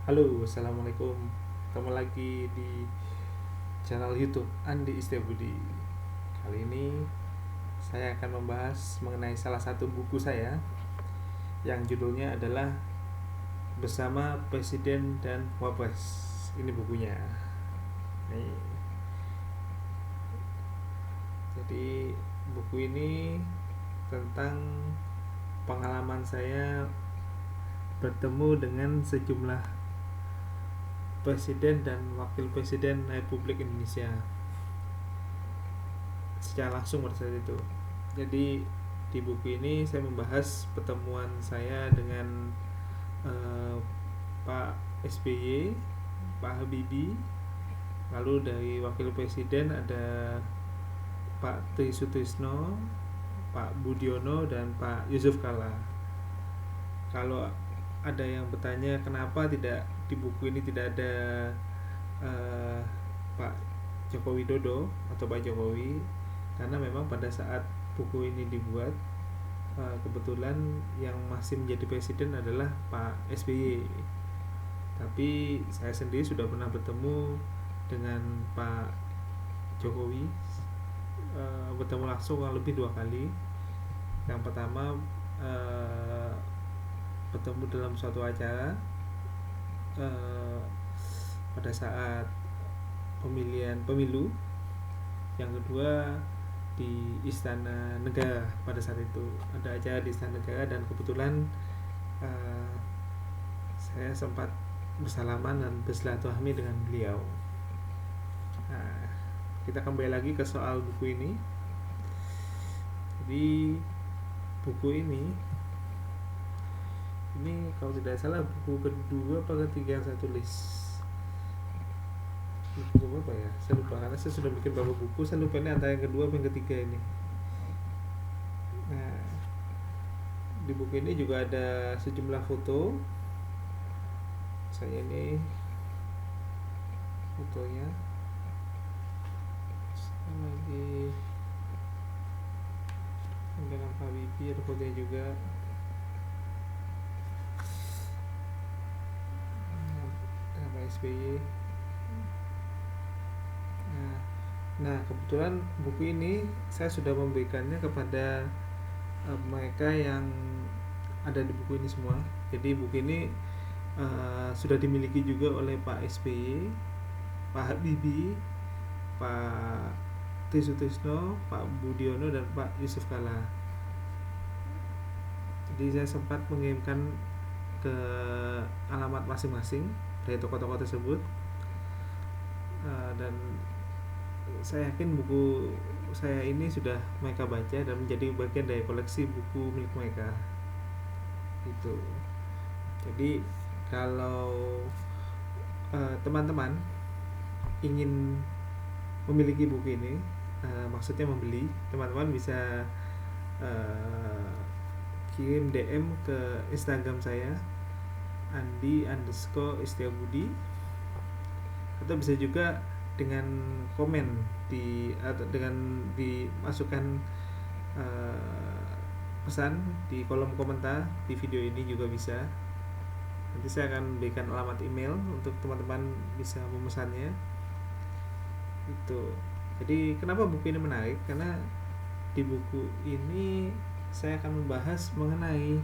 Halo, assalamualaikum. Ketemu lagi di channel YouTube Andi Istiabudi. Kali ini saya akan membahas mengenai salah satu buku saya yang judulnya adalah Bersama Presiden dan Wapres. Ini bukunya. Nih. Jadi buku ini tentang pengalaman saya bertemu dengan sejumlah presiden dan wakil presiden Republik Indonesia secara langsung pada saat itu. Jadi di buku ini saya membahas pertemuan saya dengan eh, Pak SBY, Pak Habibie, lalu dari wakil presiden ada Pak Tri Sutrisno, Pak Budiono, dan Pak Yusuf Kala. Kalau ada yang bertanya kenapa tidak di buku ini tidak ada eh, Pak Joko Widodo atau Pak Jokowi, karena memang pada saat buku ini dibuat kebetulan yang masih menjadi presiden adalah Pak SBY. Tapi saya sendiri sudah pernah bertemu dengan Pak Jokowi, bertemu langsung kurang lebih 2 kali. Yang pertama bertemu dalam suatu acara pada saat pemilu. Yang kedua di Istana Negara. Pada saat itu ada acara di Istana Negara dan kebetulan uh, saya sempat bersalaman dan bersilaturahmi dengan beliau. Nah, kita kembali lagi ke soal buku ini. Jadi buku ini kalau tidak salah buku kedua atau ketiga yang saya tulis. Buku apa ya? Saya lupa karena saya sudah bikin beberapa buku. Saya lupa ini antara yang kedua atau yang ketiga ini. Nah, di buku ini juga ada sejumlah foto. Saya ini fotonya lagi dengan Pak Bibi, ada fotonya juga. Dengan Pak SBY. Nah, kebetulan buku ini saya sudah memberikannya kepada mereka yang ada di buku ini semua. Jadi buku ini sudah dimiliki juga oleh Pak SBY, Pak Habibie, Pak Tri Sutrisno, Pak Budiono, dan Pak Yusuf Kala. Jadi saya sempat mengirimkan ke alamat masing-masing dari tokoh-tokoh tersebut, dan saya yakin buku saya ini sudah mereka baca dan menjadi bagian dari koleksi buku milik mereka. Itu. Jadi kalau teman-teman ingin memiliki buku ini, maksudnya membeli, teman-teman bisa kirim DM ke Instagram saya Andi_Istiabudi, atau bisa juga dengan komen atau dengan dimasukkan pesan di kolom komentar di video ini juga bisa. Nanti saya akan berikan alamat email untuk teman-teman bisa memesannya. Itu. Jadi kenapa buku ini menarik? Karena di buku ini saya akan membahas mengenai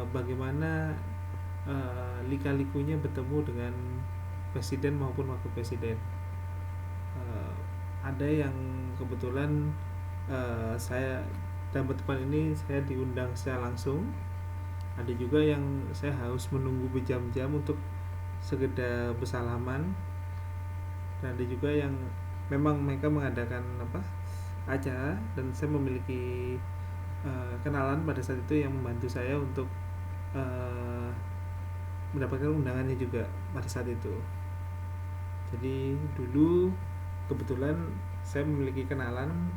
bagaimana lika-likunya bertemu dengan presiden maupun wakil presiden. Ada yang kebetulan saya dalam pertemuan ini saya diundang secara langsung. Ada juga yang saya harus menunggu berjam-jam untuk sekedar bersalaman. Dan ada juga yang memang mereka mengadakan acara dan saya memiliki kenalan pada saat itu yang membantu saya untuk mendapatkan undangannya juga pada saat itu. Jadi dulu kebetulan saya memiliki kenalan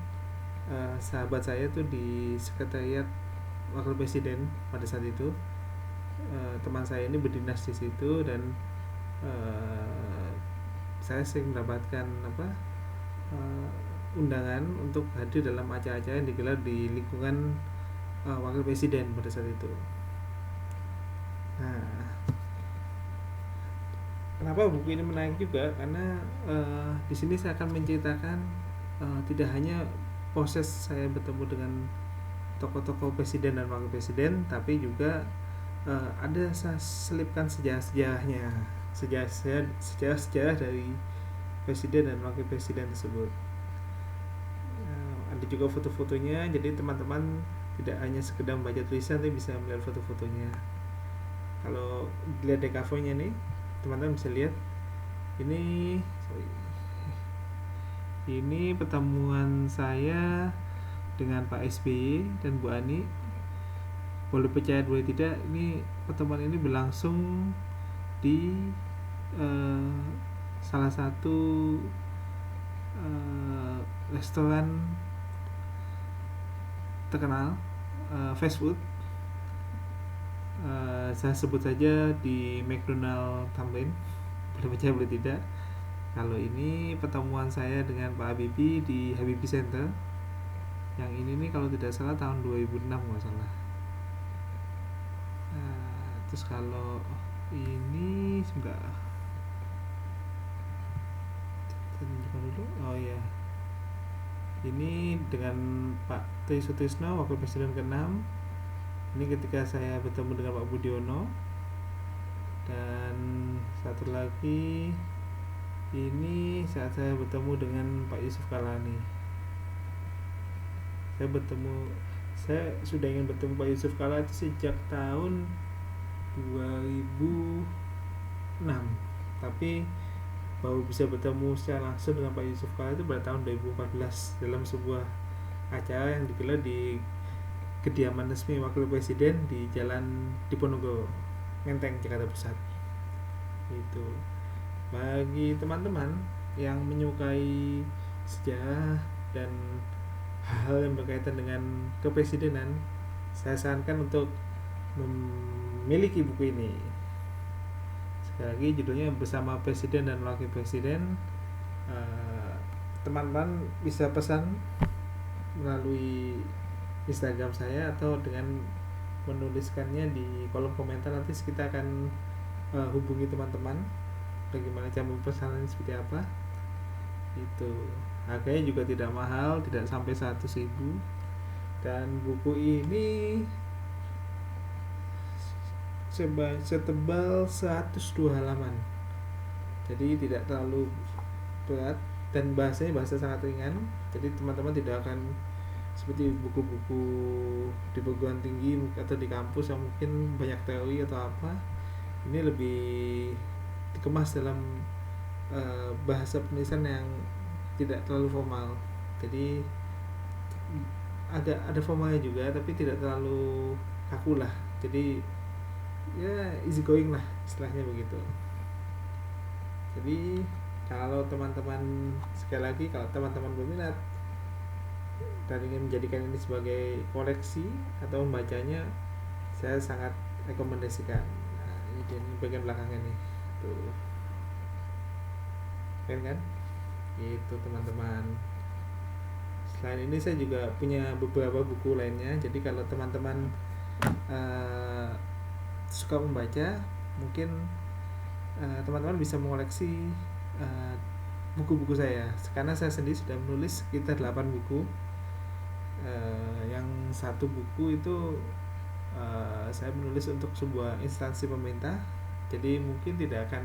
sahabat saya tuh di sekretariat wakil presiden pada saat itu. Teman saya ini berdinas di situ dan saya sering mendapatkan undangan untuk hadir dalam acara-acara yang digelar di lingkungan wakil presiden pada saat itu. Nah, Kenapa buku ini menarik juga? Karena di sini saya akan menceritakan tidak hanya proses saya bertemu dengan tokoh-tokoh presiden dan wakil presiden, tapi juga ada saya selipkan sejarah-sejarahnya, sejarah dari presiden dan wakil presiden tersebut. Ada juga foto-fotonya, jadi teman-teman tidak hanya sekedar membaca tulisan, tapi bisa melihat foto-fotonya. Kalau dilihat di covernya nih, teman-teman bisa lihat ini pertemuan saya dengan Pak SBY dan Bu Ani. Boleh percaya boleh tidak, ini pertemuan ini berlangsung di salah satu restoran terkenal fast food. Saya sebut saja di McDonald Tamrin. Boleh percaya boleh tidak, kalau ini pertemuan saya dengan Pak Habibie di Habibie Center. Yang ini nih kalau tidak salah tahun 2006 nggak salah. Terus kalau ini sebentar, tunjukkan dulu. Oh ya, ini dengan Pak Tri Sutrisno, Wakil Presiden ke-6. Ini ketika saya bertemu dengan Pak Budiono. Dan satu lagi ini saat saya bertemu dengan Pak Yusuf Kala nih. Saya sudah ingin bertemu Pak Yusuf Kala itu sejak tahun 2006, tapi baru bisa bertemu secara langsung dengan Pak Yusuf Kala itu pada tahun 2014 dalam sebuah acara yang digelar di kediaman resmi Wakil Presiden di Jalan Diponegoro, Menteng, Jakarta Pusat. Itu bagi teman-teman yang menyukai sejarah dan hal yang berkaitan dengan kepresidenan, saya sarankan untuk memiliki buku ini. Sekali lagi judulnya Bersama Presiden dan Wakil Presiden. Teman-teman bisa pesan melalui Instagram saya atau dengan menuliskannya di kolom komentar. Nanti kita akan hubungi teman-teman bagaimana cara pemesanan seperti apa. Itu harganya juga tidak mahal, tidak sampai 100.000. Dan buku ini setebal 102 halaman, jadi tidak terlalu berat dan bahasanya bahasa sangat ringan. Jadi teman-teman tidak akan seperti buku-buku di perguruan tinggi atau di kampus yang mungkin banyak teori atau apa. Ini lebih dikemas dalam bahasa penulisan yang tidak terlalu formal. Jadi ada formalnya juga, tapi tidak terlalu kaku lah. Jadi ya easy going lah istilahnya begitu. Jadi kalau teman-teman, sekali lagi, kalau teman-teman berminat dan ingin menjadikan ini sebagai koleksi atau membacanya, saya sangat rekomendasikan. Nah, ini bagian belakangnya nih, tuh keren kan? Itu teman-teman. Selain ini saya juga punya beberapa buku lainnya. Jadi kalau teman-teman suka membaca, mungkin teman-teman bisa mengoleksi buku-buku saya, karena saya sendiri sudah menulis sekitar 8 buku. Yang satu buku itu saya menulis untuk sebuah instansi pemerintah, jadi mungkin tidak akan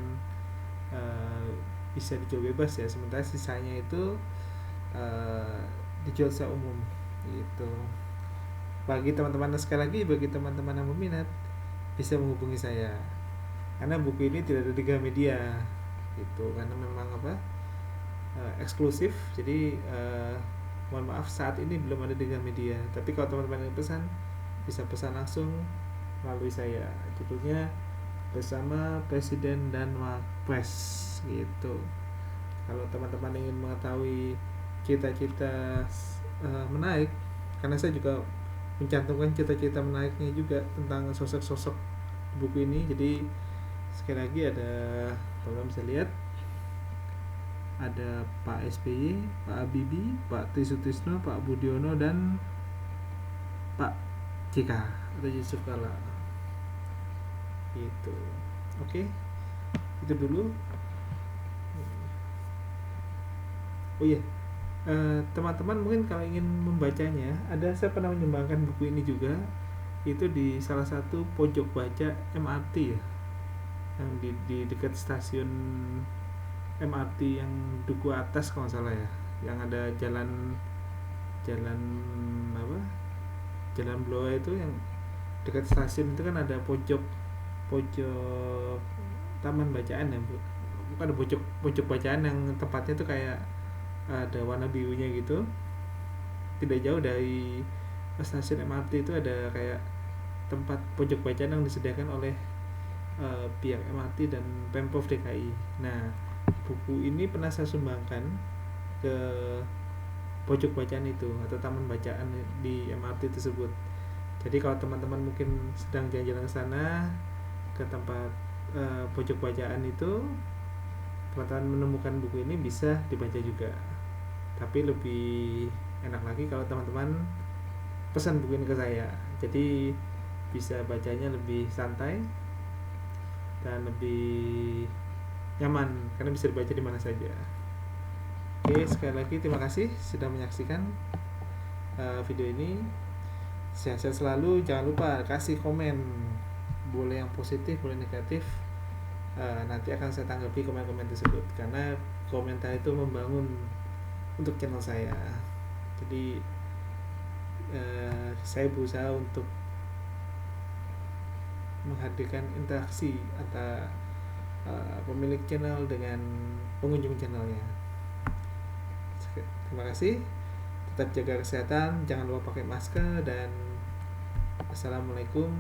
bisa dijual bebas ya. Sementara sisanya itu dijual secara umum gitu. Bagi teman-teman, sekali lagi, bagi teman-teman yang berminat bisa menghubungi saya, karena buku ini tidak ada di Gramedia gitu, karena memang eksklusif. Jadi mohon maaf saat ini belum ada di Gramedia, tapi kalau teman-teman yang pesan bisa pesan langsung melalui saya. Judulnya Bersama Presiden dan Wapres gitu. Kalau teman-teman ingin mengetahui cita-cita menarik, karena saya juga mencantumkan cita-cita menariknya juga tentang sosok-sosok buku ini. Jadi sekali lagi ada, teman-teman bisa lihat, ada Pak SBY, Pak Habibie, Pak Tri Sutrisno, Pak Budiono, dan Pak JK atau Yusuf Kala gitu. Oke. Itu dulu. Oh iya, teman-teman mungkin kalau ingin membacanya, saya pernah menyumbangkan buku ini juga, itu di salah satu pojok baca MRT ya, yang di dekat stasiun MRT yang Duku Atas kalau nggak salah ya, yang ada jalan jalan apa, jalan Bloa itu, yang dekat stasiun itu kan ada pojok pojok taman bacaan ya, bukan ada pojok pojok bacaan yang tempatnya itu kayak ada warna birunya gitu. Tidak jauh dari stasiun MRT itu ada kayak tempat pojok bacaan yang disediakan oleh pihak MRT dan Pemprov DKI. Nah, buku ini pernah saya sumbangkan ke pojok bacaan itu atau taman bacaan di MRT tersebut. Jadi kalau teman-teman mungkin sedang jalan-jalan ke sana, ke tempat pojok bacaan itu, teman-teman menemukan buku ini, bisa dibaca juga. Tapi lebih enak lagi kalau teman-teman pesan buku ini ke saya. Jadi bisa bacanya lebih santai dan lebih nyaman karena bisa dibaca di mana saja. Oke, sekali lagi terima kasih sudah menyaksikan video ini. Sehat-sehat selalu. Jangan lupa kasih komen, boleh yang positif, boleh negatif. Nanti akan saya tanggapi komen-komen tersebut, karena komentar itu membangun untuk channel saya. Jadi saya berusaha untuk menghadirkan interaksi antara pemilik channel dengan pengunjung channelnya. Terima kasih. Tetap jaga kesehatan, jangan lupa pakai masker, dan assalamualaikum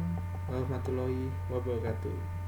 warahmatullahi wabarakatuh.